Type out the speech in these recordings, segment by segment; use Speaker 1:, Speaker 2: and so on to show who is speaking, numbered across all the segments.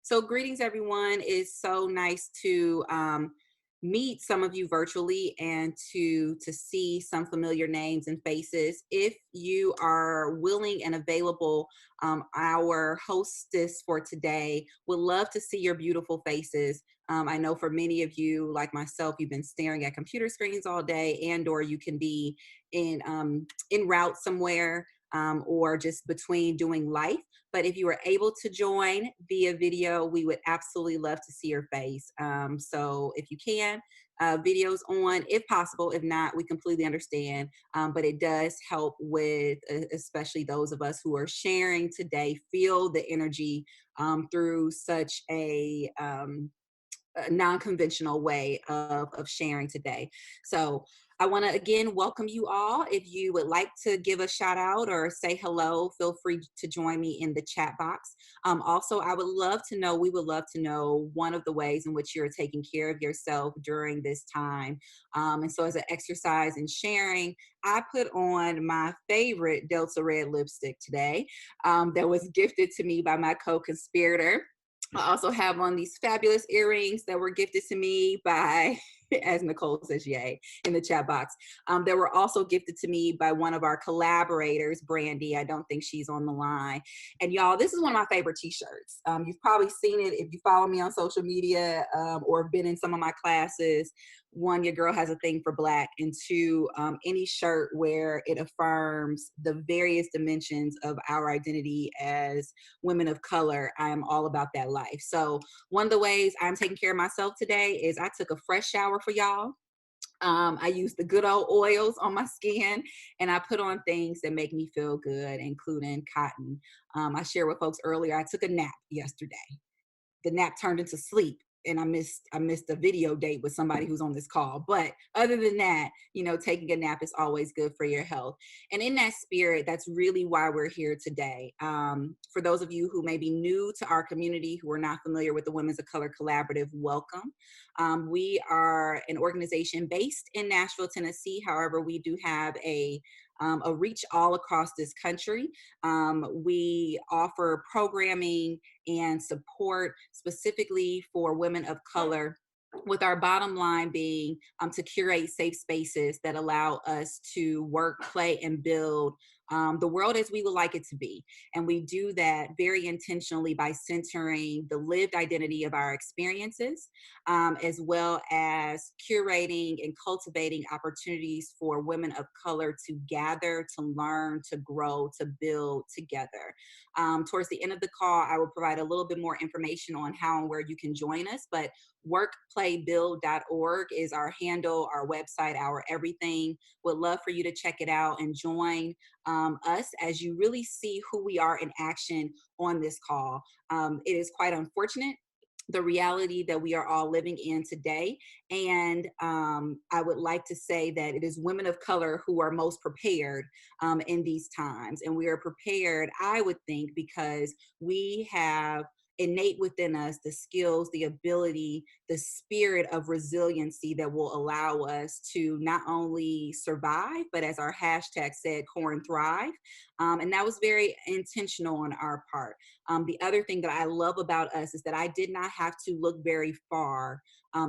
Speaker 1: So greetings, everyone. It's so nice to meet some of you virtually and to see some familiar names and faces. If you are willing and available, our hostess for today would love to see your beautiful faces. I know for many of you, like myself, you've been staring at computer screens all day, and/or you can be in route somewhere, or just between doing life. But if you are able to join via video, we would absolutely love to see your face. So if you can, videos on if possible. If not, we completely understand. But it does help with, especially those of us who are sharing today, feel the energy through such a non-conventional way of sharing today. So I want to again welcome you all. If you would like to give a shout out or say hello, feel free to join me in the chat box. Also, I would love to know, we would love to know one of the ways in which you're taking care of yourself during this time. And so as an exercise in sharing, I put on my favorite Delta Red lipstick today, that was gifted to me by my co-conspirator. I also have on these fabulous earrings that were gifted to me by, as Nicole says, yay, in the chat box. That were also gifted to me by one of our collaborators, Brandy. I don't think she's on the line. And y'all, this is one of my favorite t-shirts. You've probably seen it if you follow me on social media, or been in some of my classes. One, your girl has a thing for Black, and two, any shirt where it affirms the various dimensions of our identity as women of color. I am all about that life. So one of the ways I'm taking care of myself today is I took a fresh shower for y'all. I use the good old oils on my skin, and I put on things that make me feel good, including cotton. I shared with folks earlier, I took a nap yesterday. The nap turned into sleep, and I missed a video date with somebody who's on this call. But other than that, taking a nap is always good for your health. And in that spirit, that's really why we're here today. For those of you who may be new to our community, who are not familiar with the Women's of Color Collaborative, welcome. We are an organization based in Nashville, Tennessee. However, we do have a reach all across this country. We offer programming and support specifically for women of color, with our bottom line being to curate safe spaces that allow us to work, play, and build the world as we would like it to be. And we do that very intentionally by centering the lived identity of our experiences, as well as curating and cultivating opportunities for women of color to gather, to learn, to grow, to build together. Towards the end of the call, I will provide a little bit more information on how and where you can join us, but workplaybuild.org is our handle, our website, our everything. Would love for you to check it out and join us as you really see who we are in action on this call. It is quite unfortunate, the reality that we are all living in today. And I would like to say that it is women of color who are most prepared in these times. And we are prepared, I would think, because we have innate within us the skills, the ability, the spirit of resiliency that will allow us to not only survive, but as our hashtag said, core and thrive. And that was very intentional on our part. The other thing that I love about us is that I did not have to look very far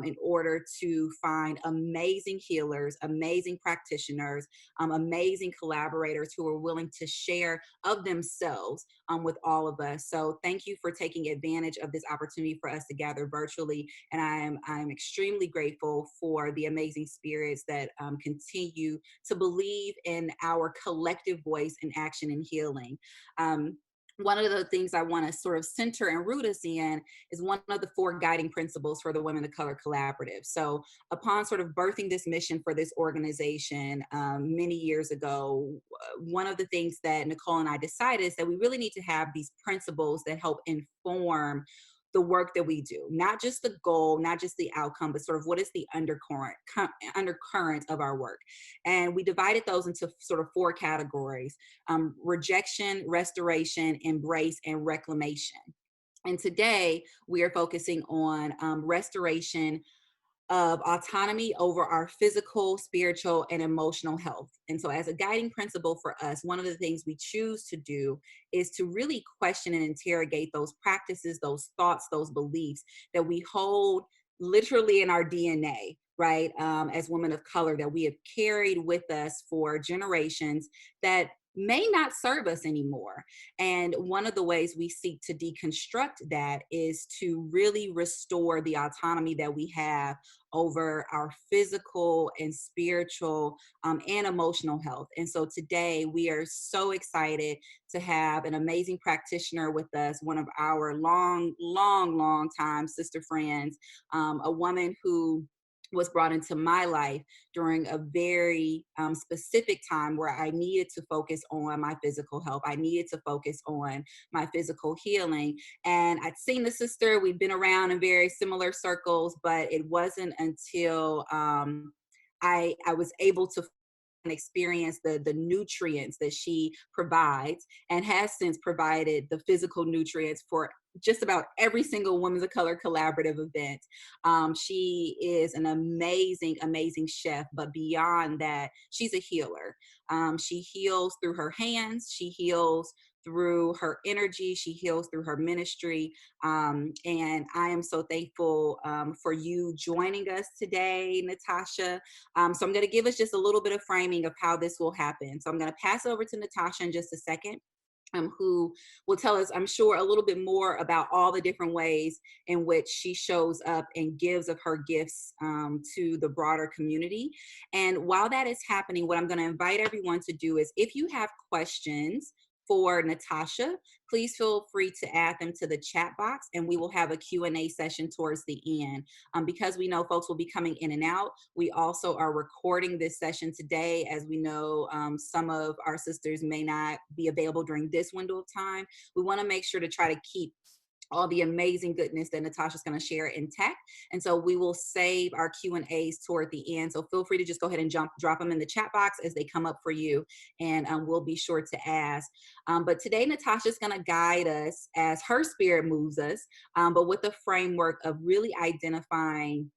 Speaker 1: in order to find amazing healers, amazing practitioners, amazing collaborators who are willing to share of themselves with all of us. So thank you for taking advantage of this opportunity for us to gather virtually. And I'm extremely grateful for the amazing spirits that continue to believe in our collective voice in action and healing. One of the things I want to sort of center and root us in is one of the 4 guiding principles for the Women of Color Collaborative. So upon sort of birthing this mission for this organization many years ago, one of the things that Nicole and I decided is that we really need to have these principles that help inform the work that we do, not just the goal, not just the outcome, but sort of what is the undercurrent of our work. And we divided those into sort of 4 categories: rejection, restoration, embrace, and reclamation. And today we are focusing on restoration, of autonomy over our physical, spiritual, and emotional health. And so, as a guiding principle for us, one of the things we choose to do is to really question and interrogate those practices, those thoughts, those beliefs that we hold literally in our DNA, right? As women of color, that we have carried with us for generations that may not serve us anymore. And one of the ways we seek to deconstruct that is to really restore the autonomy that we have over our physical and spiritual and emotional health. And so today we are so excited to have an amazing practitioner with us, one of our long time sister friends, a woman who was brought into my life during a very specific time where I needed to focus on my physical health. I needed to focus on my physical healing. And I'd seen the sister, we'd been around in very similar circles, but it wasn't until I was able to and experience the nutrients that she provides and has since provided the physical nutrients for just about every single Women's of Color collaborative event. She is an amazing chef, but beyond that, she's a healer. She heals through her hands. She heals through her energy. She heals through her ministry. And I am so thankful for you joining us today, Natasha. So I'm going to give us just a little bit of framing of how this will happen. So I'm going to pass over to Natasha in just a second. Who will tell us, I'm sure, a little bit more about all the different ways in which she shows up and gives of her gifts to the broader community. And while that is happening, what I'm going to invite everyone to do is, if you have questions for Natasha, please feel free to add them to the chat box, and we will have a Q&A session towards the end. Because we know folks will be coming in and out, we also are recording this session today, as we know some of our sisters may not be available during this window of time. We want to make sure to try to keep all the amazing goodness that Natasha's going to share intact. And so we will save our Q&As toward the end. So feel free to just go ahead and drop them in the chat box as they come up for you. And we'll be sure to ask. But today, Natasha's going to guide us as her spirit moves us, but with the framework of really identifying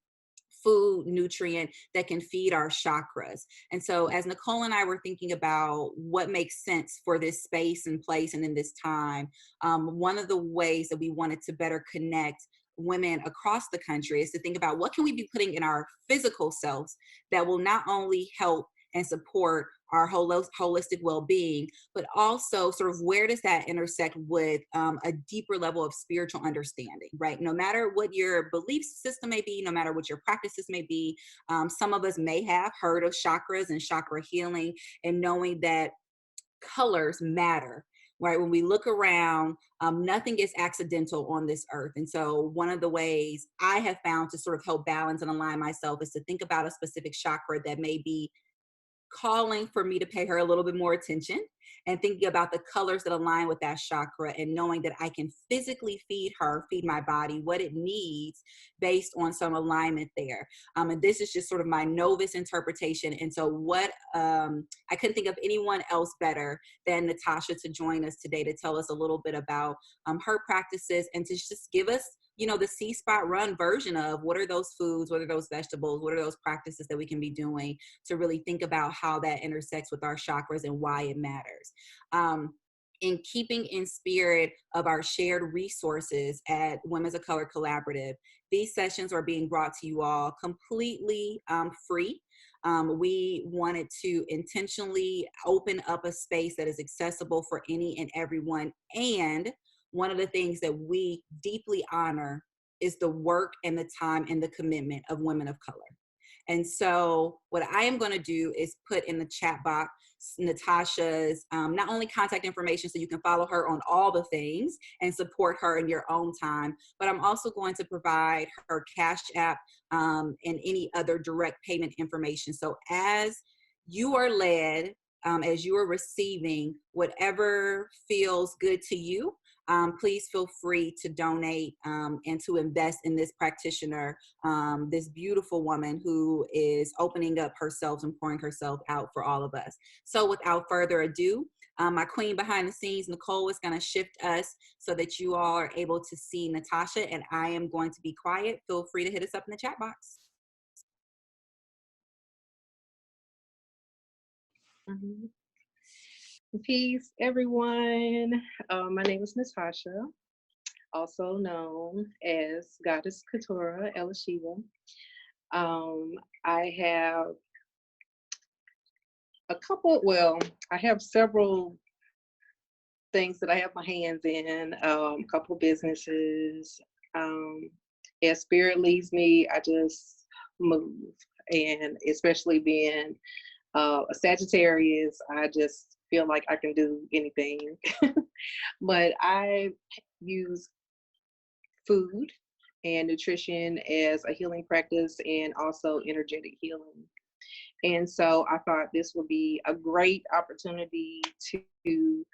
Speaker 1: food nutrient that can feed our chakras. And so as Nicole and I were thinking about what makes sense for this space and place and in this time, one of the ways that we wanted to better connect women across the country is to think about what can we be putting in our physical selves that will not only help and support our holistic well-being, but also sort of where does that intersect with a deeper level of spiritual understanding, right? No matter what your belief system may be, no matter what your practices may be, some of us may have heard of chakras and chakra healing and knowing that colors matter. Right. When we look around, nothing is accidental on this earth. And so one of the ways I have found to sort of help balance and align myself is to think about a specific chakra that may be calling for me to pay her a little bit more attention, and thinking about the colors that align with that chakra, and knowing that I can physically feed my body what it needs based on some alignment there. And this is just sort of my novice interpretation. And so I couldn't think of anyone else better than Natasha to join us today to tell us a little bit about her practices and to just give us the C spot run version of what are those foods, what are those vegetables, what are those practices that we can be doing to really think about how that intersects with our chakras and why it matters. In keeping in spirit of our shared resources at Women's of Color Collaborative, these sessions are being brought to you all completely free. We wanted to intentionally open up a space that is accessible for any and everyone. And one of the things that we deeply honor is the work and the time and the commitment of women of color. And so what I am going to do is put in the chat box Natasha's not only contact information so you can follow her on all the things and support her in your own time, but I'm also going to provide her Cash App and any other direct payment information. So as you are led, as you are receiving whatever feels good to you, please feel free to donate and to invest in this practitioner, this beautiful woman who is opening up herself and pouring herself out for all of us. So without further ado, my queen behind the scenes, Nicole, is going to shift us so that you all are able to see Natasha, and I am going to be quiet. Feel free to hit us up in the chat box.
Speaker 2: Mhm. Peace, everyone. My name is Natasha, also known as Goddess Katura Elishiva. Um, I have I have several things that I have my hands in, a couple businesses. Um, as spirit leads me, I just move. And especially being a Sagittarius, I just feel like I can do anything. But I use food and nutrition as a healing practice and also energetic healing. And so I thought this would be a great opportunity to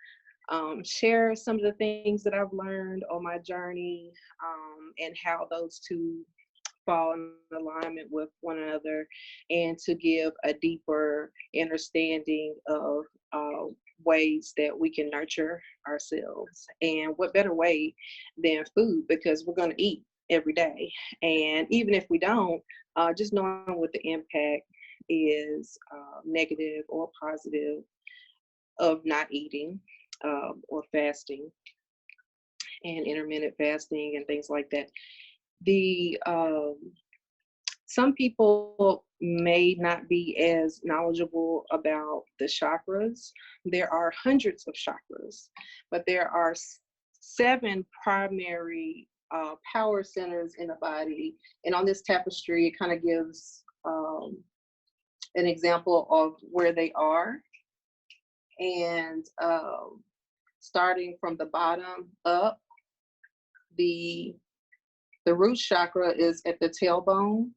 Speaker 2: share some of the things that I've learned on my journey, and how those two fall in alignment with one another, and to give a deeper understanding of ways that we can nurture ourselves. And what better way than food, because we're going to eat every day. And even if we don't, just knowing what the impact is, negative or positive, of not eating, or fasting and intermittent fasting and things like that. The Some people may not be as knowledgeable about the chakras. There are hundreds of chakras, but there are seven primary power centers in the body. And on this tapestry, it kind of gives an example of where they are. And starting from the bottom up, the root chakra is at the tailbone,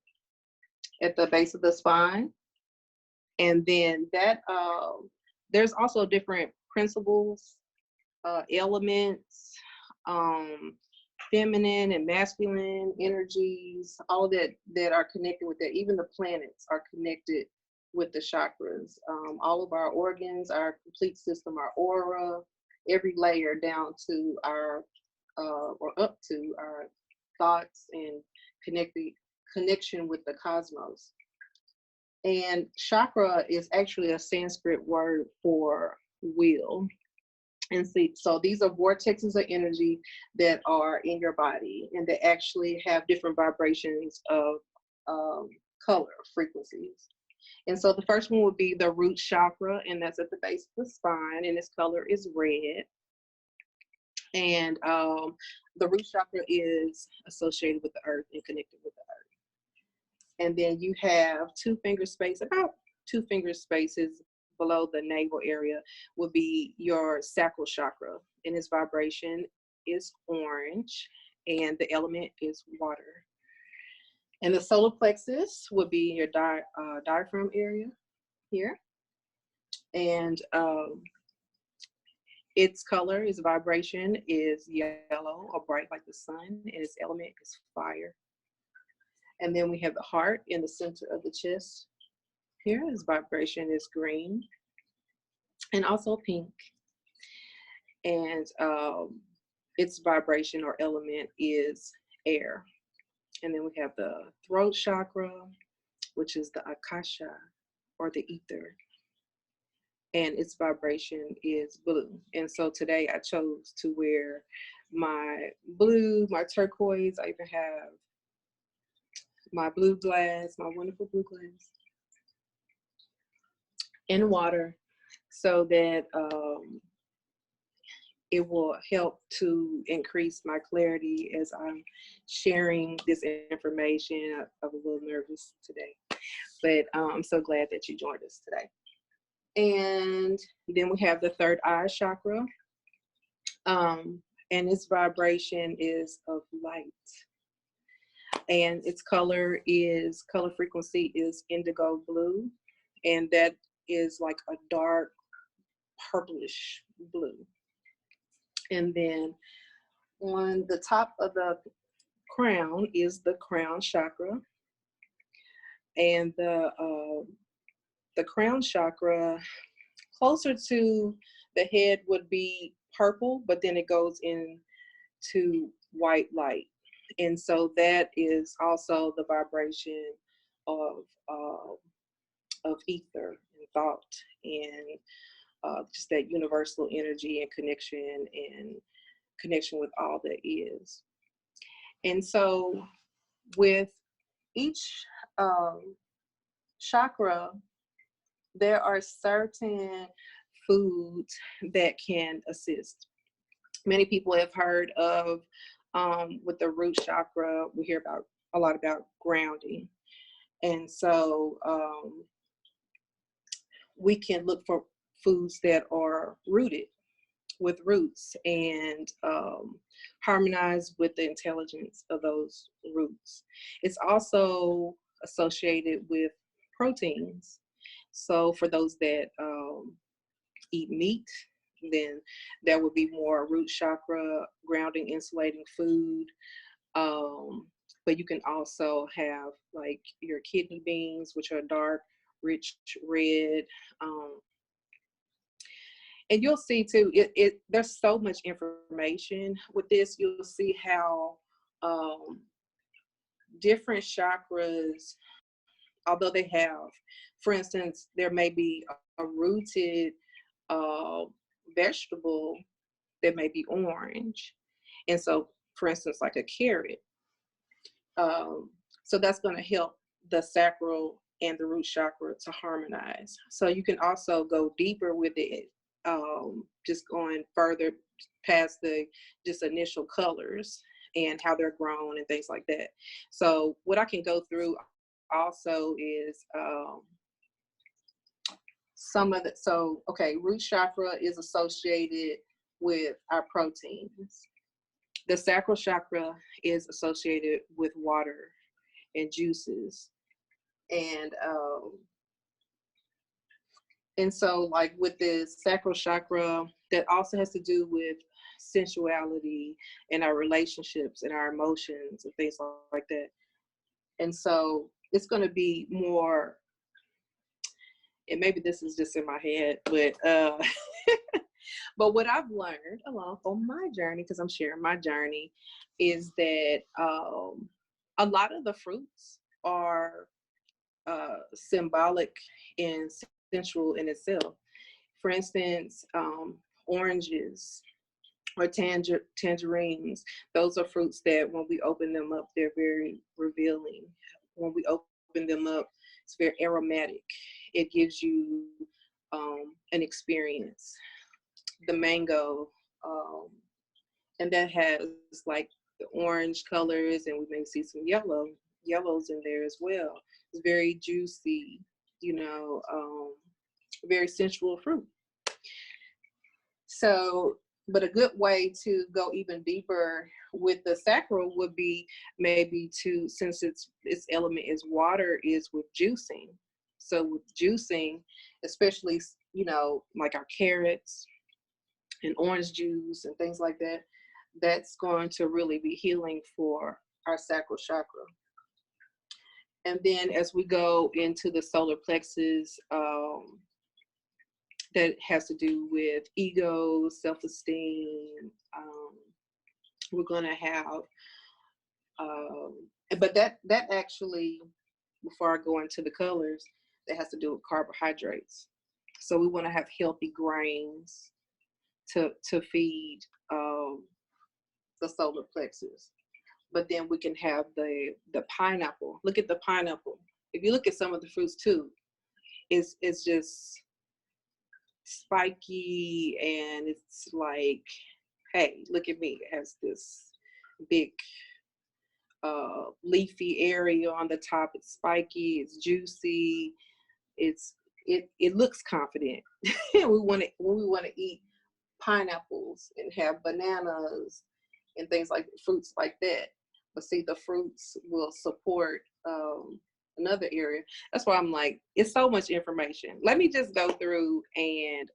Speaker 2: at the base of the spine. And then that there's also different principles, elements, feminine and masculine energies, all that are connected with that. Even the planets are connected with the chakras. All of our organs, our complete system, our aura, every layer down to our or up to our thoughts and connection with the cosmos. And chakra is actually a Sanskrit word for wheel. And see, so these are vortexes of energy that are in your body and that actually have different vibrations of color frequencies. And so the first one would be the root chakra, and that's at the base of the spine, and its color is red. And the root chakra is associated with the earth and connected with the earth. And then you have about 2 finger spaces below the navel area will be your sacral chakra, and its vibration is orange, and the element is water. And the solar plexus would be your diaphragm area here, and its color, its vibration is yellow or bright like the sun, and its element is fire. And then we have the heart in the center of the chest. Here, its vibration is green and also pink. And its vibration or element is air. And then we have the throat chakra, which is the akasha or the ether. And its vibration is blue. And so today I chose to wear my blue, my turquoise. I even have my blue glass, my wonderful blue glass, in water, so that it will help to increase my clarity as I'm sharing this information. I was a little nervous today, but I'm so glad that you joined us today. And then we have the third eye chakra, and its vibration is of light. And its color frequency is indigo blue, and that is like a dark purplish blue. And then on the top of the crown is the crown chakra, and the crown chakra closer to the head would be purple, but then it goes into white light. And so that is also the vibration of ether and thought and just that universal energy and connection with all that is. And so with each chakra, there are certain foods that can assist. Many people have heard of with the root chakra, we hear about a lot about grounding. And so we can look for foods that are rooted with roots and harmonize with the intelligence of those roots. It's also associated with proteins. So for those that eat meat, then there would be more root chakra, grounding, insulating food. But you can also have like your kidney beans, which are dark, rich red. And you'll see too, there's so much information with this. You'll see how different chakras, although they have, for instance, there may be a rooted vegetable that may be orange. And so, for instance, like a carrot. So that's going to help the sacral and the root chakra to harmonize. So you can also go deeper with it, just going further past the just initial colors and how they're grown and things like that. So what I can go through also is root chakra is associated with our proteins. The sacral chakra is associated with water and juices. And so like with the sacral chakra, that also has to do with sensuality and our relationships and our emotions and things like that. And so it's going to be more, and maybe this is just in my head, but but what I've learned along on my journey, because I'm sharing my journey, is that a lot of the fruits are symbolic and sensual in itself. For instance, oranges or tangerines, those are fruits that when we open them up, they're very revealing. When we open them up, it's very aromatic. It gives you an experience. The mango, and that has like the orange colors, and we may see some yellows in there as well. It's very juicy, very sensual fruit. So, but a good way to go even deeper with the sacral would be maybe since its element is water, is with juicing. So with juicing, especially, like our carrots and orange juice and things like that, that's going to really be healing for our sacral chakra. And then as we go into the solar plexus, that has to do with ego, self-esteem. We're going to have, but that actually, before I go into the colors, that has to do with carbohydrates. So we want to have healthy grains to feed the solar plexus. But then we can have the pineapple. Look at the pineapple. If you look at some of the fruits too, it's just spiky, and it's like, hey, look at me. It has this big leafy area on the top. It's spiky, it's juicy, it looks confident. when we want to eat pineapples and have bananas and things like fruits like that. But see, the fruits will support another area. That's why I'm like, it's so much information. Let me just go through and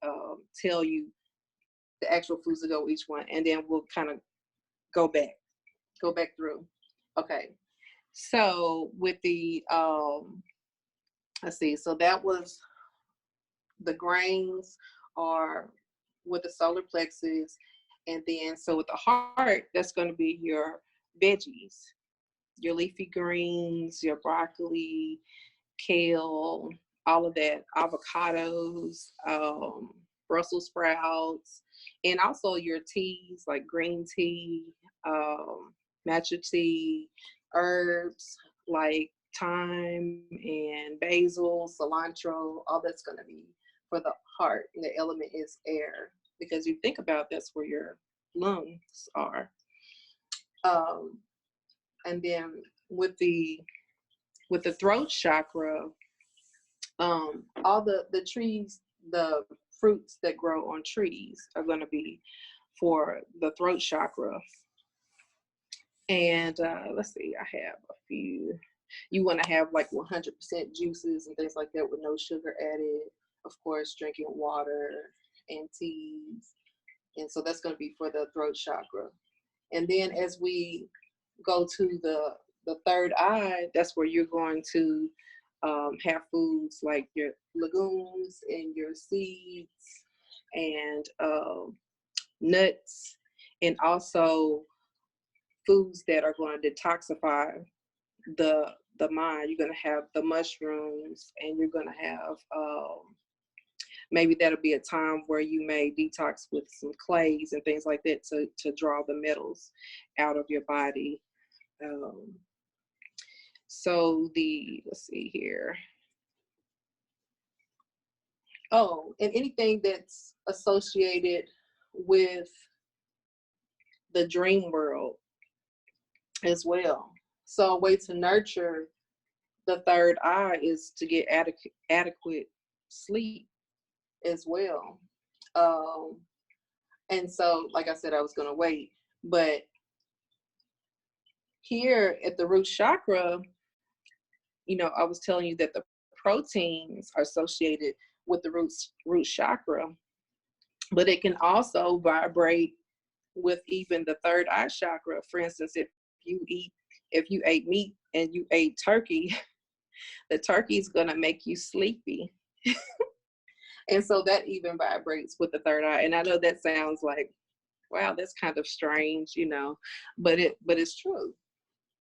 Speaker 2: tell you the actual foods that go with each one, and then we'll kind of go back through. Okay. So with the let's see. So that was the grains are with the solar plexus, and then so with the heart, that's going to be your veggies, your leafy greens, your broccoli, kale, all of that, avocados, Brussels sprouts, and also your teas like green tea, matcha tea, herbs like thyme and basil, cilantro. All that's going to be for the heart, and the element is air, because you think about that's where your lungs are. And then with the throat chakra, all the trees, the fruits that grow on trees are going to be for the throat chakra. And let's see, I have a few. You want to have like 100% juices and things like that with no sugar added. Of course, drinking water and teas. And so that's going to be for the throat chakra. And then as we go to the third eye, that's where you're going to have foods like your legumes and your seeds and nuts, and also foods that are going to detoxify the mind. You're going to have the mushrooms, and you're going to have maybe that'll be a time where you may detox with some clays and things like that to draw the metals out of your body. So let's see here. Oh, and anything that's associated with the dream world as well. So a way to nurture the third eye is to get adequate sleep as well. And so, like I said, I was going to wait, but here at the root chakra, I was telling you that the proteins are associated with the root chakra, but it can also vibrate with even the third eye chakra. For instance, if you ate meat and you ate turkey, the turkey is going to make you sleepy. And so that even vibrates with the third eye. And I know that sounds like, wow, that's kind of strange, but it's true.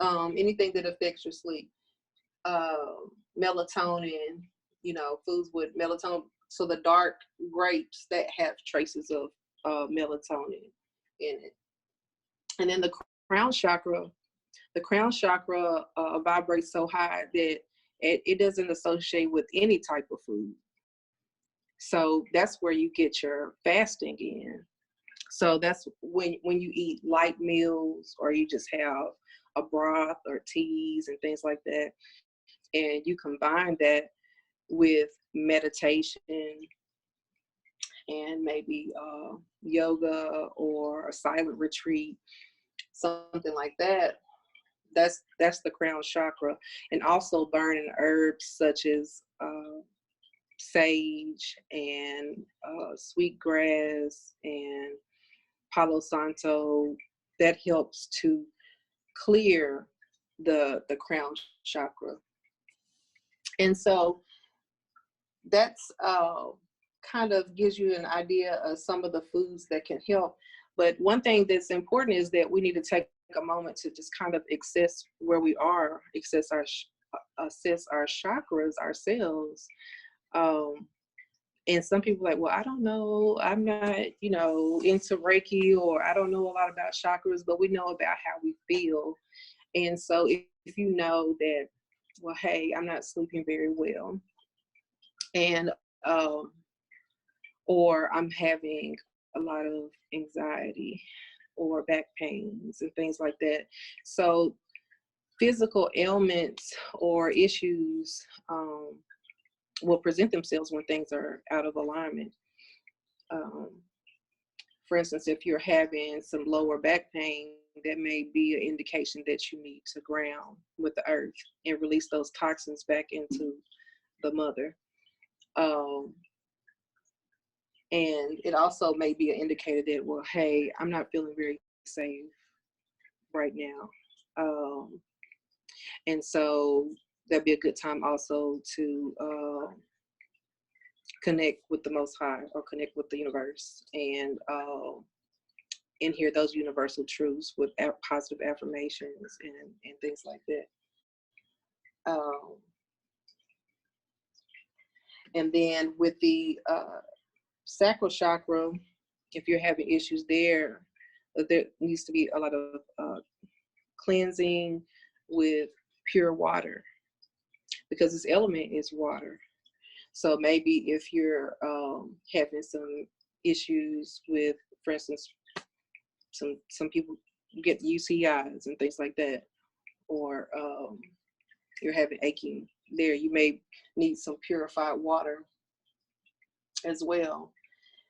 Speaker 2: Anything that affects your sleep. Melatonin, foods with melatonin. So the dark grapes that have traces of melatonin in it. And then the crown chakra vibrates so high that it doesn't associate with any type of food. So that's where you get your fasting in. So that's when you eat light meals, or you just have a broth or teas and things like that, and you combine that with meditation and maybe yoga or a silent retreat, something like that. That's the crown chakra. And also burning herbs such as sage and sweetgrass and Palo Santo. That helps to clear the crown chakra. And so that's kind of gives you an idea of some of the foods that can help. But one thing that's important is that we need to take a moment to just kind of assess where we are, assess our chakras ourselves. And some people are like, well, I don't know, I'm not, into Reiki, or I don't know a lot about chakras, but we know about how we feel. And so if you know that, well, hey, I'm not sleeping very well, and or I'm having a lot of anxiety or back pains and things like that. So physical ailments or issues will present themselves when things are out of alignment. For instance, if you're having some lower back pain, that may be an indication that you need to ground with the earth and release those toxins back into the mother. And it also may be an indicator that, well, hey, I'm not feeling very safe right now. And so that'd be a good time also to connect with the Most High, or connect with the universe, and hear those universal truths with positive affirmations and things like that. And then with the sacral chakra, if you're having issues there, there needs to be a lot of cleansing with pure water, because this element is water. So maybe if you're having some issues with, for instance, some people get UCIs and things like that, or you're having aching there, you may need some purified water as well.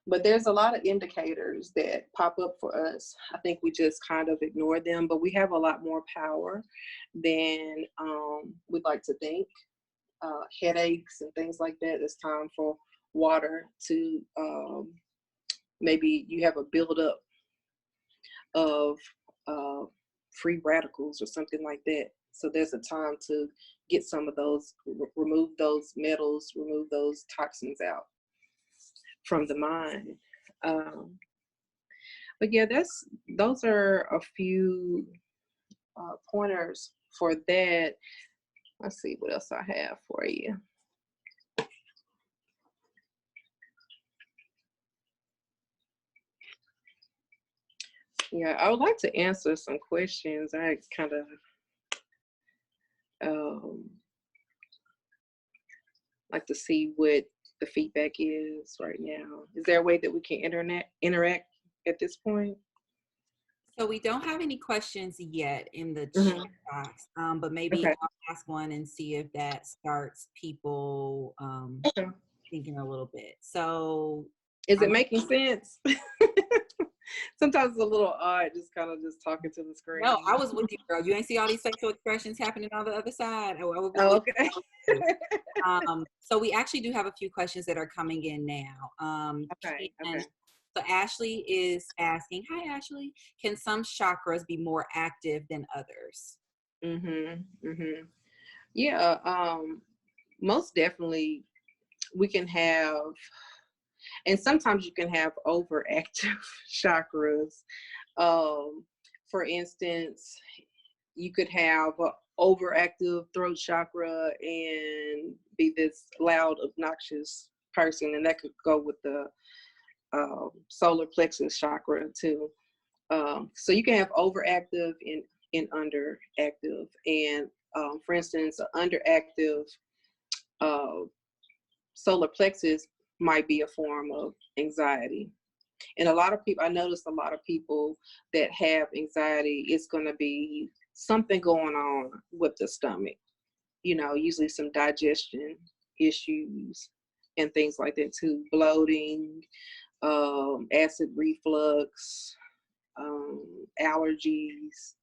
Speaker 2: But there's a lot of indicators that pop up for us. I think we just kind of ignore them, but we have a lot more power than we'd like to think. Headaches and things like that, it's time for water to, maybe you have a buildup of free radicals or something like that. So there's a time to get some of those, remove those metals, remove those toxins out from the mind. But yeah, those are a few pointers for that. Let's see what else I have for you. Yeah, I would like to answer some questions. I kind of like to see what the feedback is right now. Is there a way that we can interact at this point?
Speaker 1: So we don't have any questions yet in the
Speaker 2: Mm-hmm.
Speaker 1: chat box, but maybe
Speaker 2: Okay.
Speaker 1: I'll ask one and see if that starts people
Speaker 2: Okay.
Speaker 1: thinking a little bit. So
Speaker 2: Is it making sense? Sometimes it's a little odd, just kind of just talking to the screen.
Speaker 1: no, I was with you, girl. You ain't see all these facial expressions happening on the other side. I was
Speaker 2: Oh,
Speaker 1: with
Speaker 2: okay.
Speaker 1: you. So we actually do have a few questions that are coming in now.
Speaker 2: Okay.
Speaker 1: So Ashley is asking, hi Ashley, can some chakras be more active than others?
Speaker 2: Yeah, most definitely we can have, and sometimes you can have overactive chakras. For instance, you could have an overactive throat chakra and be this loud, obnoxious person, and that could go with the solar plexus chakra too. So you can have overactive and underactive. And for instance, an underactive solar plexus might be a form of anxiety. And a lot of people, I noticed a lot of people that have anxiety, it's going to be something going on with the stomach, usually some digestion issues and things like that too, bloating, acid reflux, allergies.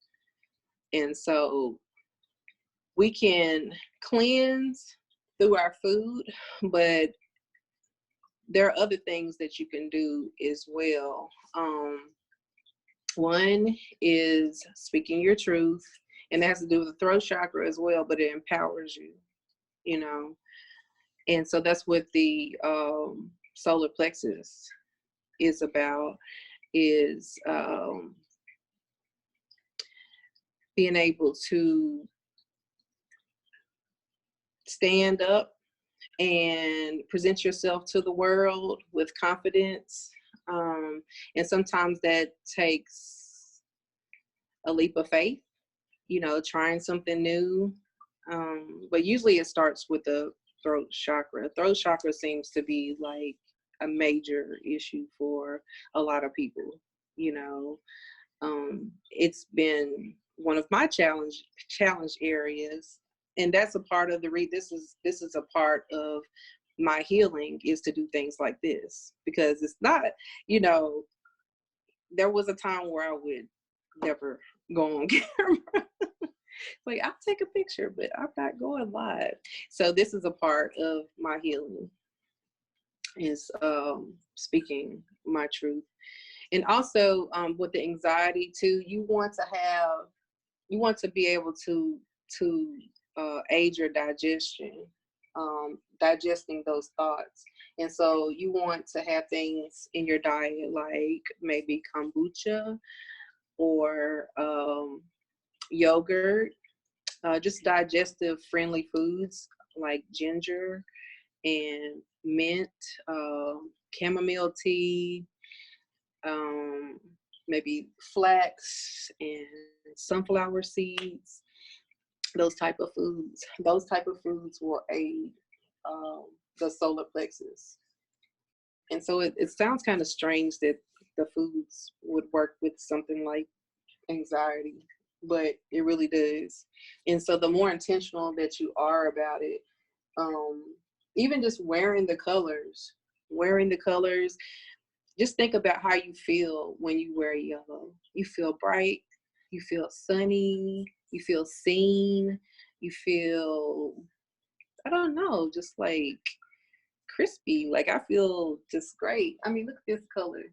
Speaker 2: And so we can cleanse through our food, but there are other things that you can do as well. One is speaking your truth, and that has to do with the throat chakra as well, but it empowers you, And so that's what the solar plexus is about, is being able to stand up and present yourself to the world with confidence. And sometimes that takes a leap of faith, trying something new. But usually it starts with the throat chakra. Throat chakra seems to be like a major issue for a lot of people, It's been one of my challenge areas, and that's a part of the this is a part of my healing, is to do things like this, because it's not, there was a time where I would never go on camera. Like, I'll take a picture, but I'm not going live. So this is a part of my healing, is speaking my truth. And also with the anxiety too, you want to be able to aid your digestion, digesting those thoughts. And so you want to have things in your diet like maybe kombucha or yogurt, just digestive friendly foods like ginger and mint, chamomile tea, um, maybe flax and sunflower seeds. Those type of foods will aid um, the solar plexus. And so it sounds kind of strange that the foods would work with something like anxiety, but it really does. And so the more intentional that you are about it, um, even just wearing the colors, just think about how you feel when you wear yellow. You feel bright, you feel sunny, you feel seen, you feel, I don't know, just like crispy. Like I feel just great. I mean, look at this color.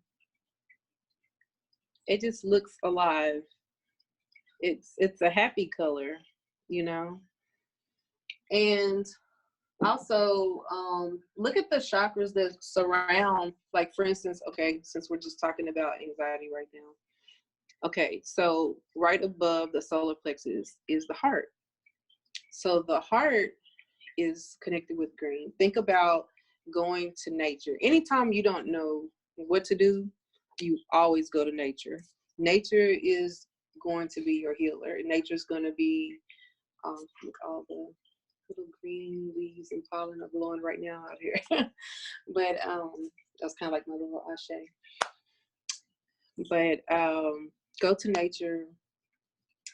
Speaker 2: It just looks alive. It's a happy color, you know. And also, look at the chakras that surround, like for instance, okay, since we're just talking about anxiety right now. Okay, so right above the solar plexus is the heart. So the heart is connected with green. Think about going to nature. Anytime you don't know what to do, you always go to nature. Nature is going to be your healer. Nature's going to be, look, all the little green leaves and pollen are blowing right now out here. But that's kind of like my little ashe. But go to nature.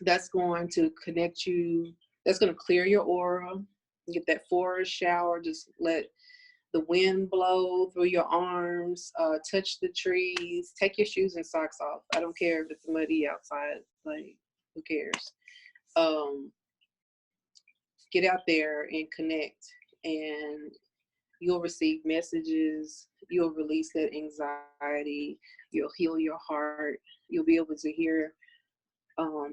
Speaker 2: That's going to connect you. That's going to clear your aura. Get that forest shower. Just let the wind blow through your arms. Touch the trees. Take your shoes and socks off. I don't care if it's muddy outside. Like, who cares? Get out there and connect, and you'll receive messages. You'll release that anxiety. You'll heal your heart. You'll be able to hear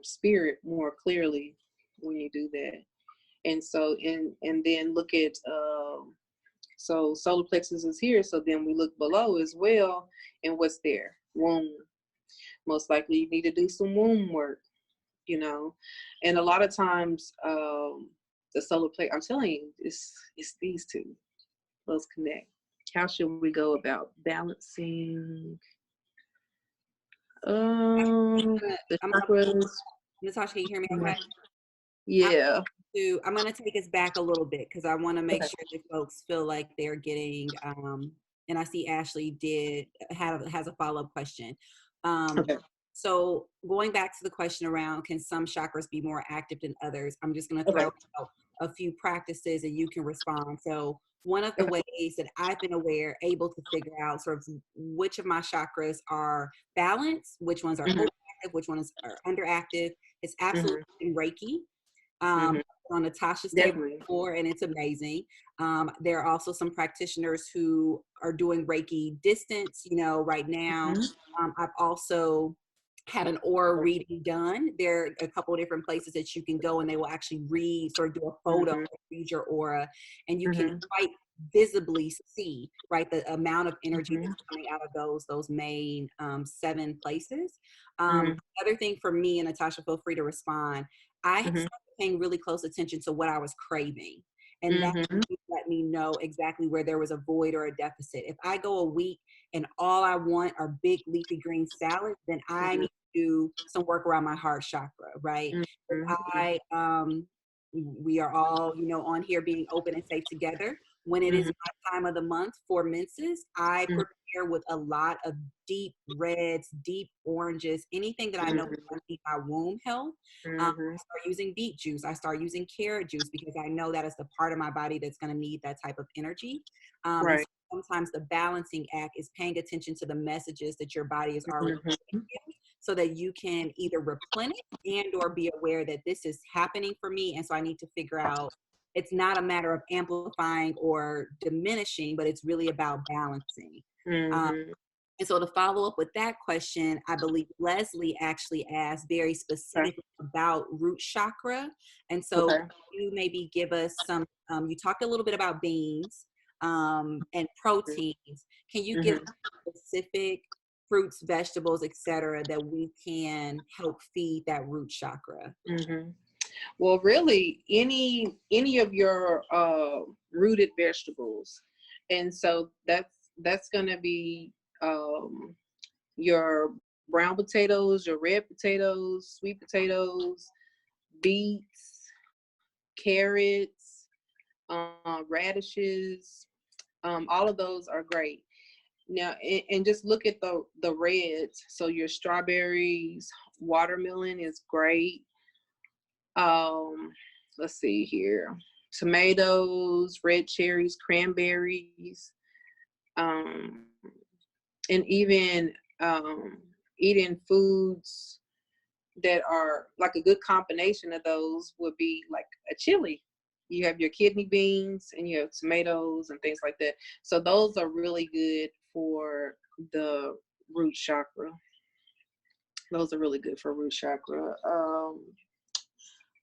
Speaker 2: spirit more clearly when you do that. And so, and then look at, so solar plexus is here. So then we look below as well. And what's there? Womb. Most likely you need to do some womb work, you know. And a lot of times, the solar plexus, I'm telling you, it's these two. Let's connect. How should we go about balancing the chakras?
Speaker 1: Natasha, can you hear me okay?
Speaker 2: Yeah.
Speaker 1: I'm going to take us back a little bit because I want to make sure that folks feel like they're getting, and I see Ashley has a follow-up question. So going back to the question around, can some chakras be more active than others? I'm just going to throw out a few practices and you can respond. So one of the ways that I've been able to figure out sort of which of my chakras are balanced, which ones are overactive, which ones are underactive, is absolutely in Reiki. On Natasha's table before, and it's amazing. There are also some practitioners who are doing Reiki distance, you know, right now. I've also had an aura reading done. There are a couple of different places that you can go and they will actually read, sort of do a photo, read your aura, and you can quite visibly see, right, the amount of energy that's coming out of those main 7 places. Other thing for me, and Natasha, feel free to respond, I started paying really close attention to what I was craving. And that let me know exactly where there was a void or a deficit. If I go a week and all I want are big leafy green salads, then I need to do some work around my heart chakra, right? If we are all, you know, on here being open and safe together. When it is my time of the month for menses, I prepare with a lot of deep reds, deep oranges, anything that I know will keep my womb health. I start using beet juice. I start using carrot juice because I know that is the part of my body that's going to need that type of energy. And sometimes the balancing act is paying attention to the messages that your body is already giving you, so that you can either replenish and or be aware that this is happening for me. And so I need to figure out, it's not a matter of amplifying or diminishing, but it's really about balancing. And so to follow up with that question, I believe Leslie actually asked very specifically about root chakra. And so you maybe give us some, you talked a little bit about beans and proteins. Can you give specific fruits, vegetables, etc., that we can help feed that root chakra?
Speaker 2: Well, really, any of your rooted vegetables, and so that's going to be your brown potatoes, your red potatoes, sweet potatoes, beets, carrots, radishes. All of those are great. Now, and just look at the reds. So your strawberries, watermelon is great. Let's see here. Tomatoes, red cherries, cranberries, um, and even eating foods that are like a good combination of those would be like a chili. You have your kidney beans and you have tomatoes and things like that. So those are really good for the root chakra. Those are really good for root chakra.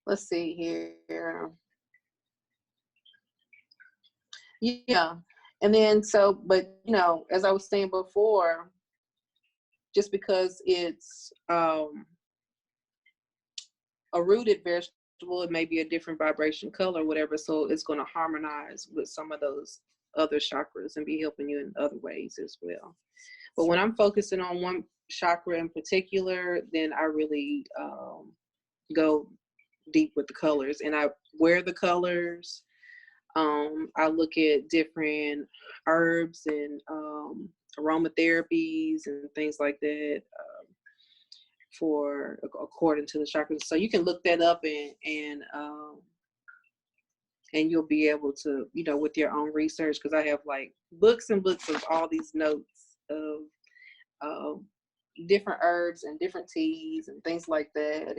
Speaker 2: Let's see here. Yeah. And then but as I was saying before, just because it's a rooted vegetable, it may be a different vibration color or whatever. So it's going to harmonize with some of those other chakras and be helping you in other ways as well. But when I'm focusing on one chakra in particular, then I really go deep with the colors, and I wear the colors. I look at different herbs and aromatherapies and things like that for according to the chakras. So you can look that up and you'll be able to, with your own research, because I have like books and books of all these notes of different herbs and different teas and things like that,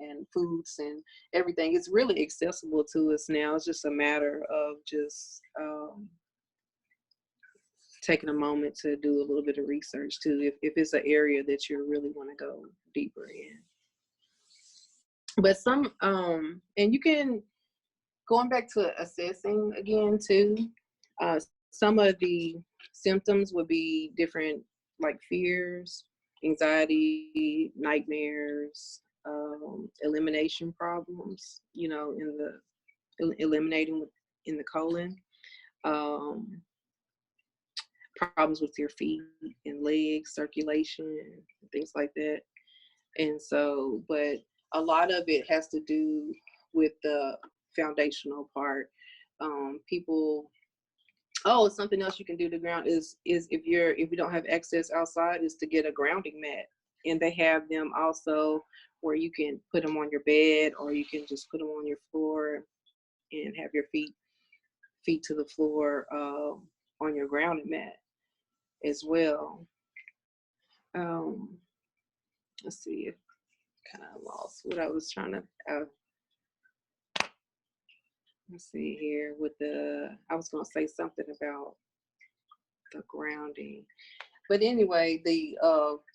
Speaker 2: and foods and everything. It's really accessible to us now. It's just a matter of just taking a moment to do a little bit of research too, if it's an area that you really want to go deeper in. But some and you can, going back to assessing again too, some of the symptoms would be different, like fears, anxiety, nightmares, elimination problems, eliminating in the colon, problems with your feet and legs, circulation, things like that. And so, but a lot of it has to do with the foundational part. People, something else you can do to ground is if you don't have access outside, is to get a grounding mat. And they have them also where you can put them on your bed, or you can just put them on your floor and have your feet to the floor on your grounding mat as well. Let's see, kind of lost what I was trying to let's see here I was going to say something about the grounding, but anyway, the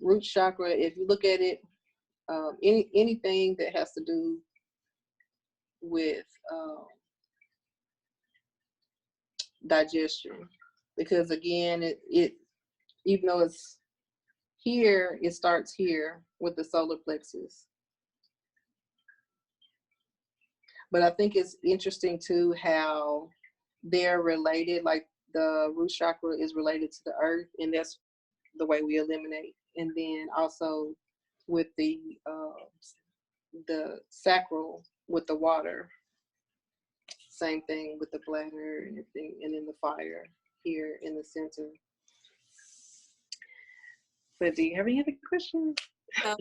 Speaker 2: root chakra, if you look at it, anything that has to do with digestion, because again, it even though it's here, it starts here with the solar plexus. But I think it's interesting too how they're related. Like the root chakra is related to the earth, and that's the way we eliminate. And then also with the sacral with the water, same thing with the bladder and everything, and then the fire here in the center. But do you have any other questions?
Speaker 1: So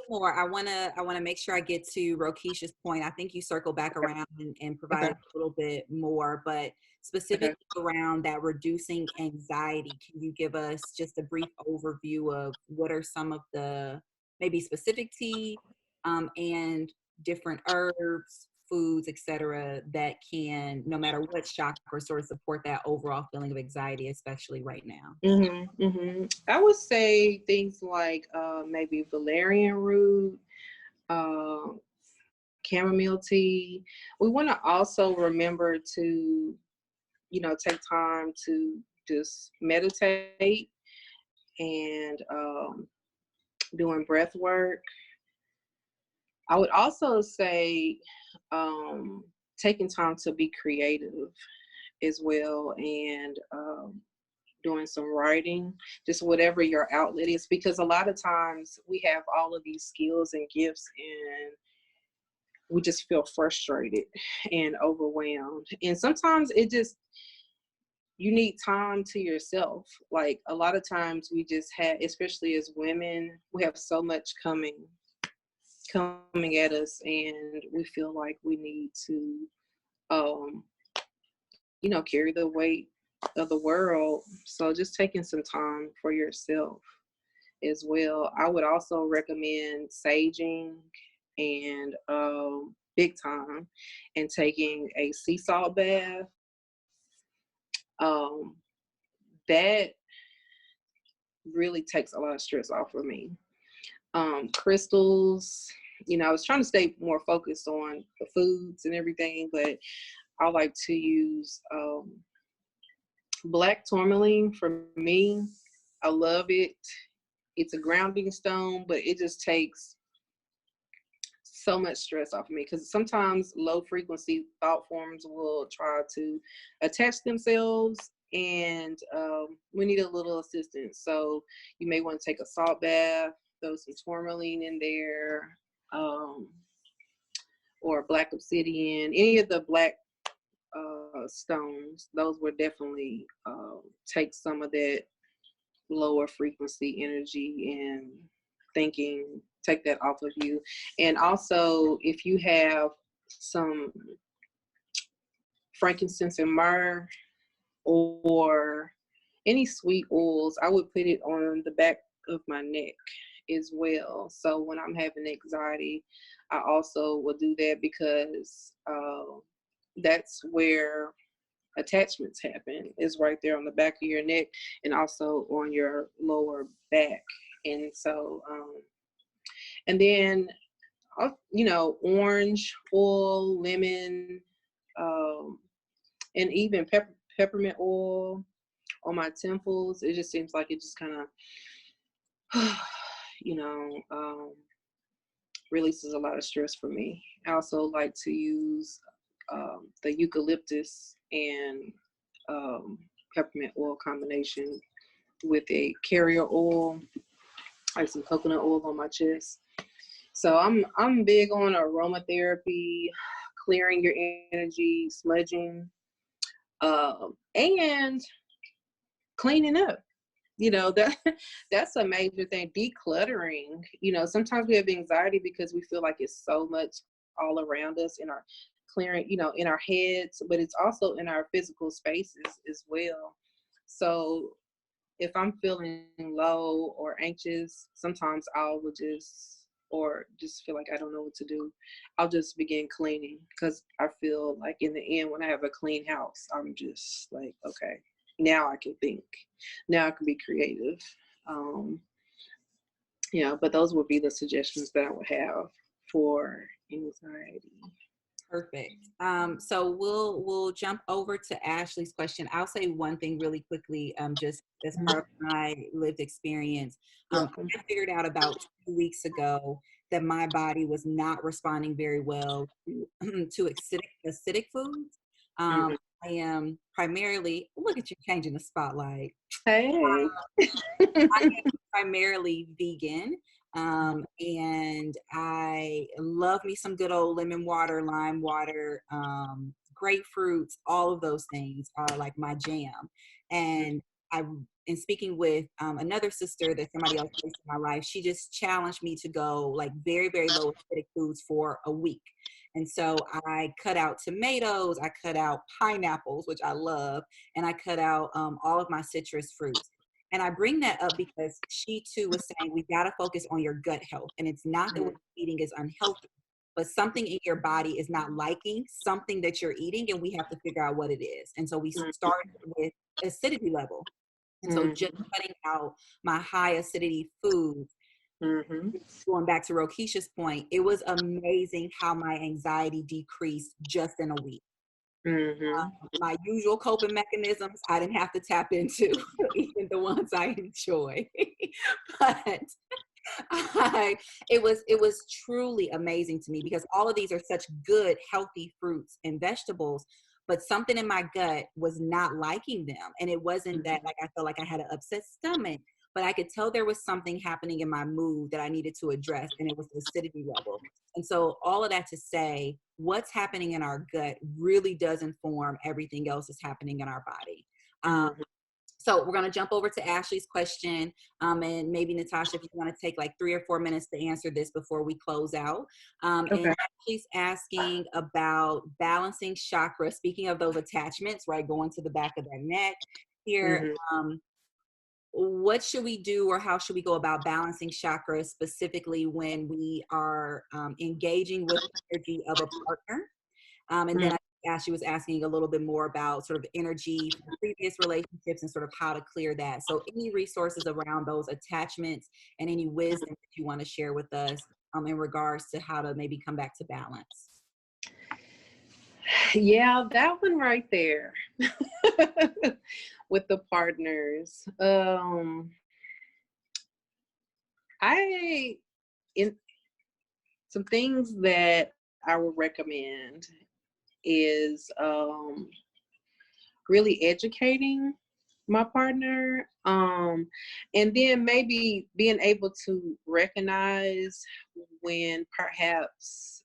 Speaker 1: more. I wanna make sure I get to Rokisha's point. I think you circle back around and provide a little bit more, but specifically around that reducing anxiety. Can you give us just a brief overview of what are some of the maybe specific tea and different herbs, foods, etc., that can, no matter what chakra, sort of support that overall feeling of anxiety, especially right now?
Speaker 2: I would say things like maybe valerian root, chamomile tea. We want to also remember to, take time to just meditate and doing breath work. I would also say taking time to be creative as well, and doing some writing, just whatever your outlet is, because a lot of times we have all of these skills and gifts and we just feel frustrated and overwhelmed. And sometimes it just, you need time to yourself. Like a lot of times we just have, especially as women, we have so much coming at us, and we feel like we need to um carry the weight of the world. So just taking some time for yourself as well. I would also recommend saging and big time, and taking a sea salt bath. um that really takes a lot of stress off of me. Crystals, I was trying to stay more focused on the foods and everything, but I like to use black tourmaline. For me, I love it. It's a grounding stone, but it just takes so much stress off of me, because sometimes low frequency thought forms will try to attach themselves, and we need a little assistance. So you may want to take a salt bath, throw some tourmaline in there, or black obsidian, any of the black stones. Those would definitely take some of that lower frequency energy and thinking, take that off of you. And also, if you have some frankincense and myrrh or any sweet oils, I would put it on the back of my neck as well. So when I'm having anxiety, I also will do that, because that's where attachments happen, is right there on the back of your neck and also on your lower back. And so and then orange oil, lemon, and even peppermint oil on my temples. It just seems like it just kind of releases a lot of stress for me. I also like to use the eucalyptus and peppermint oil combination with a carrier oil, like some coconut oil on my chest. So I'm big on aromatherapy, clearing your energy, smudging, and cleaning up. That that's a major thing. Decluttering. Sometimes we have anxiety because we feel like it's so much all around us in our clearing, in our heads, but it's also in our physical spaces as well. So if I'm feeling low or anxious, sometimes or just feel like I don't know what to do, I'll just begin cleaning, because I feel like in the end, when I have a clean house, I'm just like, okay, now I can think, now I can be creative. But those would be the suggestions that I would have for anxiety.
Speaker 1: Perfect. So we'll jump over to Ashley's question. I'll say one thing really quickly, just as part of my lived experience. I figured out about 2 weeks ago that my body was not responding very well to acidic foods. I am primarily, look at you changing the spotlight.
Speaker 2: Hey.
Speaker 1: I am primarily vegan. And I love me some good old lemon water, lime water, grapefruits, all of those things are like my jam. And in speaking with another sister that somebody else placed in my life, she just challenged me to go like very, very low acidic foods for a week. And so I cut out tomatoes, I cut out pineapples, which I love, and I cut out all of my citrus fruits. And I bring that up because she too was saying we got to focus on your gut health. And it's not that what you're eating is unhealthy, but something in your body is not liking something that you're eating, and we have to figure out what it is. And so we started with acidity level. And so just cutting out my high acidity foods, going back to Rokisha's point, it was amazing how my anxiety decreased just in a week. My usual coping mechanisms, I didn't have to tap into, even the ones I enjoy. But It was truly amazing to me because all of these are such good, healthy fruits and vegetables, but something in my gut was not liking them. And it wasn't that like I felt like I had an upset stomach, but I could tell there was something happening in my mood that I needed to address, and it was the acidity level. And so all of that to say, what's happening in our gut really does inform everything else that's happening in our body. So we're going to jump over to Ashley's question. And maybe Natasha, if you want to take like 3 or 4 minutes to answer this before we close out.
Speaker 2: Okay.
Speaker 1: And Ashley's asking about balancing chakras. Speaking of those attachments, right, going to the back of their neck here. What should we do, or how should we go about balancing chakras specifically when we are engaging with the energy of a partner? And then Ashley was asking a little bit more about sort of energy from previous relationships and sort of how to clear that. So any resources around those attachments and any wisdom that you want to share with us in regards to how to maybe come back to balance.
Speaker 2: Yeah, that one right there with the partners. Some things that I would recommend is really educating my partner, and then maybe being able to recognize when perhaps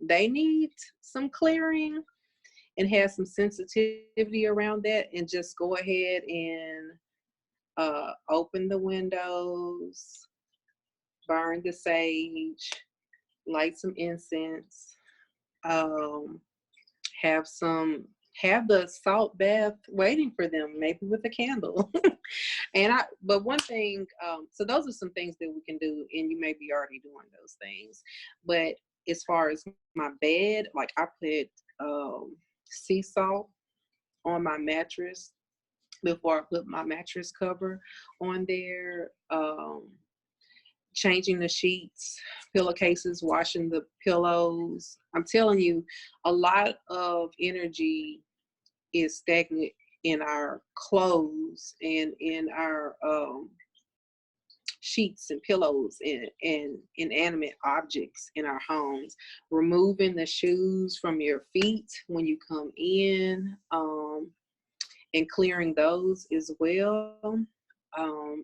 Speaker 2: they need some clearing and have some sensitivity around that, and just go ahead and open the windows, burn the sage, light some incense, have the salt bath waiting for them, maybe with a candle. But one thing, so those are some things that we can do, and you may be already doing those things. But as far as my bed, like I put sea salt on my mattress before I put my mattress cover on there. Changing the sheets, pillowcases, washing the pillows. I'm telling you, a lot of energy is stagnant in our clothes and in our sheets and pillows and inanimate objects in our homes. Removing the shoes from your feet when you come in, and clearing those as well.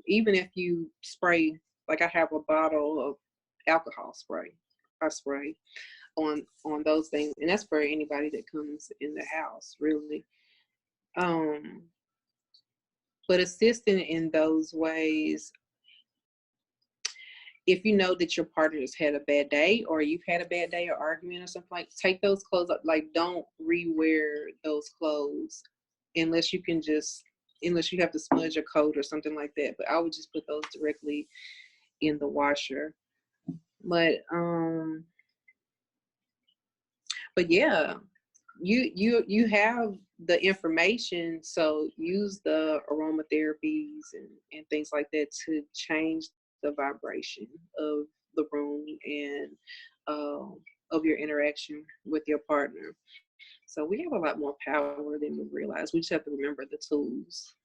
Speaker 2: Even if you spray, like I have a bottle of alcohol spray, I spray on those things, and that's for anybody that comes in the house, really. But assisting in those ways, if you know that your partner has had a bad day, or you've had a bad day or argument or something, like, take those clothes up. Like, don't rewear those clothes unless you have to smudge a coat or something like that. But I would just put those directly in the washer. But yeah, you have the information, so use the aromatherapies and things like that to change the vibration of the room and of your interaction with your partner. So we have a lot more power than we realize. We just have to remember the tools.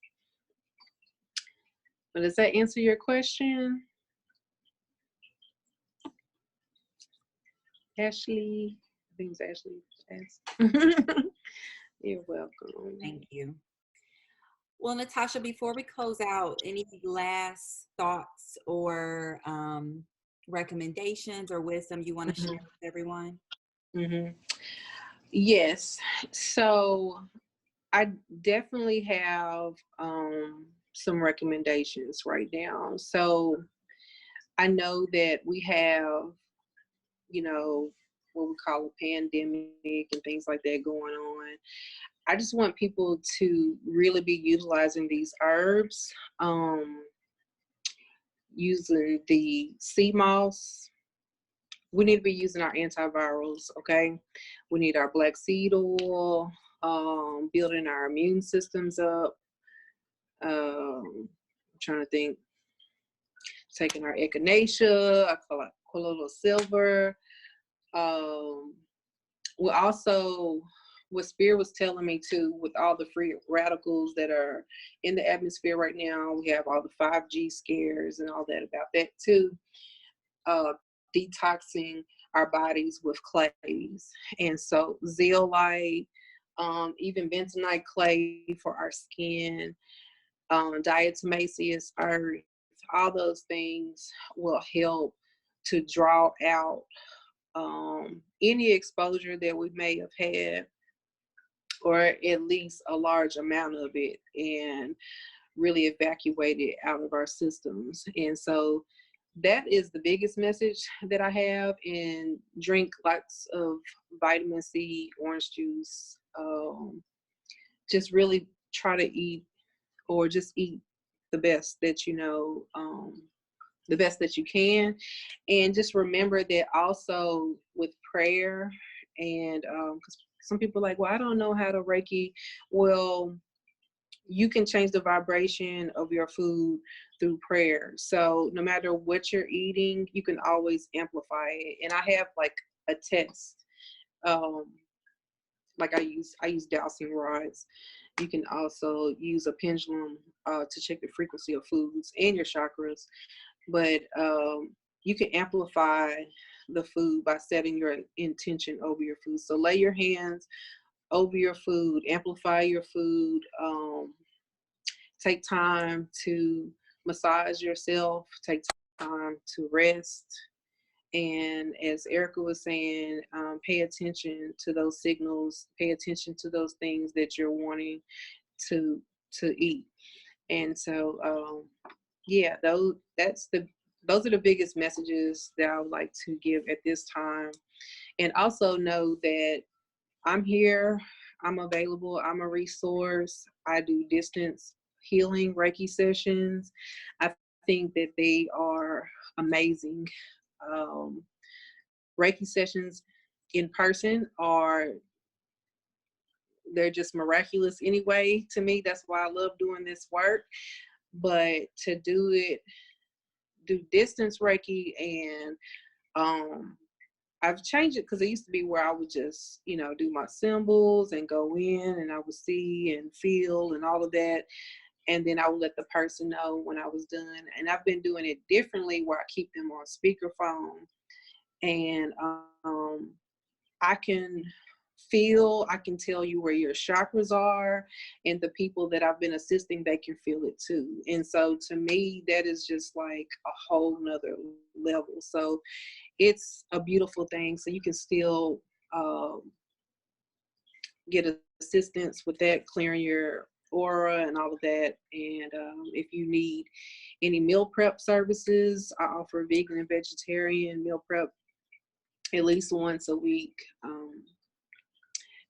Speaker 2: But does that answer your question, Ashley? I think it's Ashley. You're welcome.
Speaker 1: Thank you. Well, Natasha, before we close out, any last thoughts or recommendations or wisdom you want to share with everyone?
Speaker 2: Yes. So I definitely have some recommendations right now. So I know that we have, what we call a pandemic and things like that going on. I just want people to really be utilizing these herbs, using the sea moss. We need to be using our antivirals, okay? We need our black seed oil, building our immune systems up. I'm trying to think. Taking our echinacea, I call it colloidal silver. what Spirit was telling me too, with all the free radicals that are in the atmosphere right now, we have all the 5G scares and all that about that too. Detoxing our bodies with clays. And so zeolite, even bentonite clay for our skin, diatomaceous earth, all those things will help to draw out any exposure that we may have had, or at least a large amount of it, and really evacuate it out of our systems. And so that is the biggest message that I have. And drink lots of vitamin C, orange juice. Just really try to eat, or just eat the best that you know, the best that you can. And just remember that also with prayer, and because some people are like, well, I don't know how to Reiki. Well, you can change the vibration of your food through prayer. So no matter what you're eating, you can always amplify it. And I have like a test. Like I use dowsing rods. You can also use a pendulum to check the frequency of foods and your chakras. But you can amplify the food by setting your intention over your food. So lay your hands over your food, amplify your food, take time to massage yourself, take time to rest. And as Erica was saying, pay attention to those signals, pay attention to those things that you're wanting to eat. And so, yeah, those are the biggest messages that I would like to give at this time. And also know that I'm here, I'm available, I'm a resource. I do distance healing Reiki sessions. I think that they are amazing. Reiki sessions in person they're just miraculous anyway to me. That's why I love doing this work. But to do distance Reiki, and I've changed it, because it used to be where I would just, do my symbols and go in, and I would see and feel and all of that. And then I would let the person know when I was done. And I've been doing it differently, where I keep them on speakerphone, and I can tell you where your chakras are, and the people that I've been assisting, they can feel it too. And so to me, that is just like a whole nother level. So it's a beautiful thing. So you can still get assistance with that, clearing your aura and all of that. And if you need any meal prep services, I offer vegan and vegetarian meal prep at least once a week.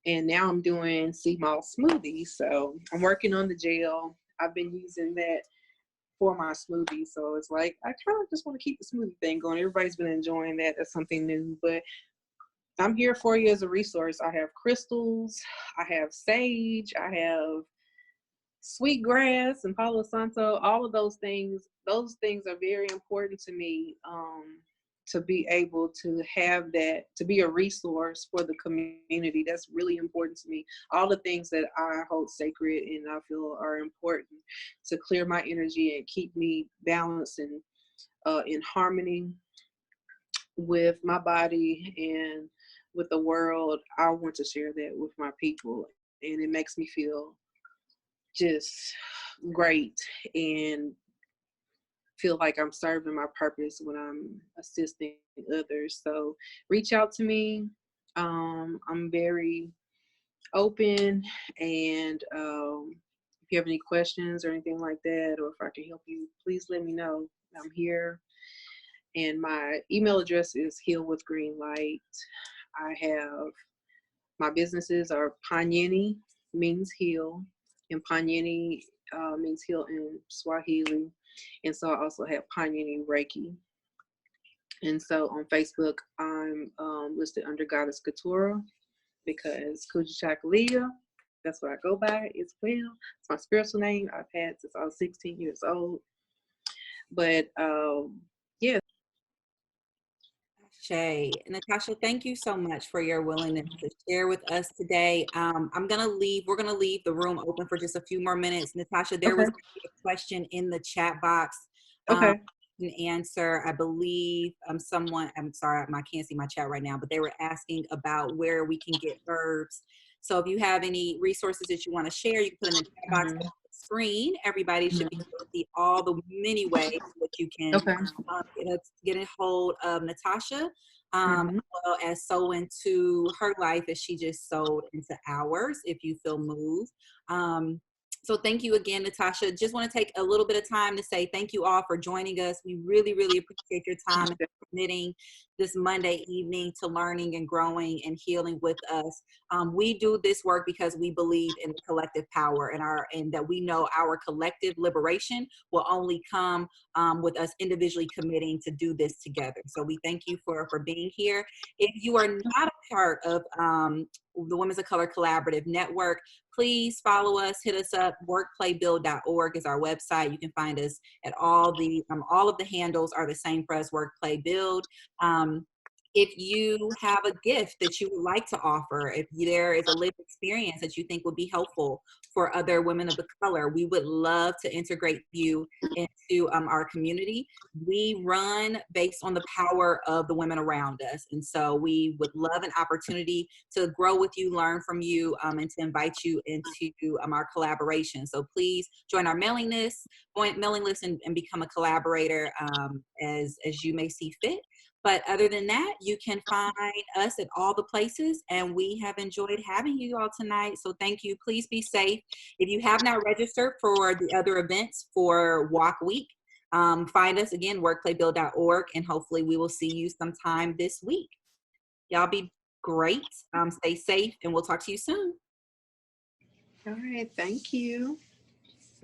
Speaker 2: And now I'm doing sea moss smoothies. So I'm working on the gel. I've been using that for my smoothies. So it's like, I kind of just want to keep the smoothie thing going. Everybody's been enjoying that. That's something new. But I'm here for you as a resource. I have crystals. I have sage. I have sweetgrass and Palo Santo. All of those things are very important to me. To be able to have that, to be a resource for the community. That's really important to me. All the things that I hold sacred and I feel are important to clear my energy and keep me balanced and in harmony with my body and with the world. I want to share that with my people, and it makes me feel just great and feel like I'm serving my purpose when I'm assisting others. So reach out to me. I'm very open, and if you have any questions or anything like that, or if I can help you, please let me know. I'm here. And my email address is healwithgreenlight. I have, my businesses are Panyeni means heal, and Panyeni means heal in Swahili. And so I also have Panyeni Reiki. And so on Facebook, I'm listed under Goddess Katura, because Kujichakulia, that's what I go by as well. It's my spiritual name I've had since I was 16 years old. But yeah.
Speaker 1: Shay. Natasha, thank you so much for your willingness to share with us today. We're gonna leave the room open for just a few more minutes. Natasha, there
Speaker 2: Okay.
Speaker 1: was a question in the chat box. Um,
Speaker 2: Okay.
Speaker 1: an answer, I believe someone, I'm sorry, I can't see my chat right now, but they were asking about where we can get herbs. So if you have any resources that you want to share, you can put in the chat box on
Speaker 2: Mhm.
Speaker 1: the screen. Everybody should be
Speaker 2: Mhm.
Speaker 1: able to see all the many ways that you can
Speaker 2: Okay.
Speaker 1: get a hold of Natasha,
Speaker 2: Mhm.
Speaker 1: as well as sow into her life as she just sowed into ours, if you feel moved. So thank you again, Natasha. Just want to take a little bit of time to say thank you all for joining us. We really, really appreciate your time and committing this Monday evening to learning and growing and healing with us. We do this work because we believe in the collective power and that we know our collective liberation will only come with us individually committing to do this together. So we thank you for being here. If you are not a part of the Women's of Color Collaborative Network, please follow us, hit us up. Workplaybuild.org is our website. You can find us at all of the handles are the same for us, Work Play Build. If you have a gift that you would like to offer, if there is a lived experience that you think would be helpful for other women of the color, we would love to integrate you into our community. We run based on the power of the women around us. And so we would love an opportunity to grow with you, learn from you, and to invite you into our collaboration. So please join our mailing list, and become a collaborator as you may see fit. But other than that, you can find us at all the places, and we have enjoyed having you all tonight. So thank you. Please be safe. If you have not registered for the other events for Walk Week, find us again, workplaybuild.org, and hopefully we will see you sometime this week. Y'all be great. Stay safe, and we'll talk to you soon.
Speaker 2: All right. Thank you.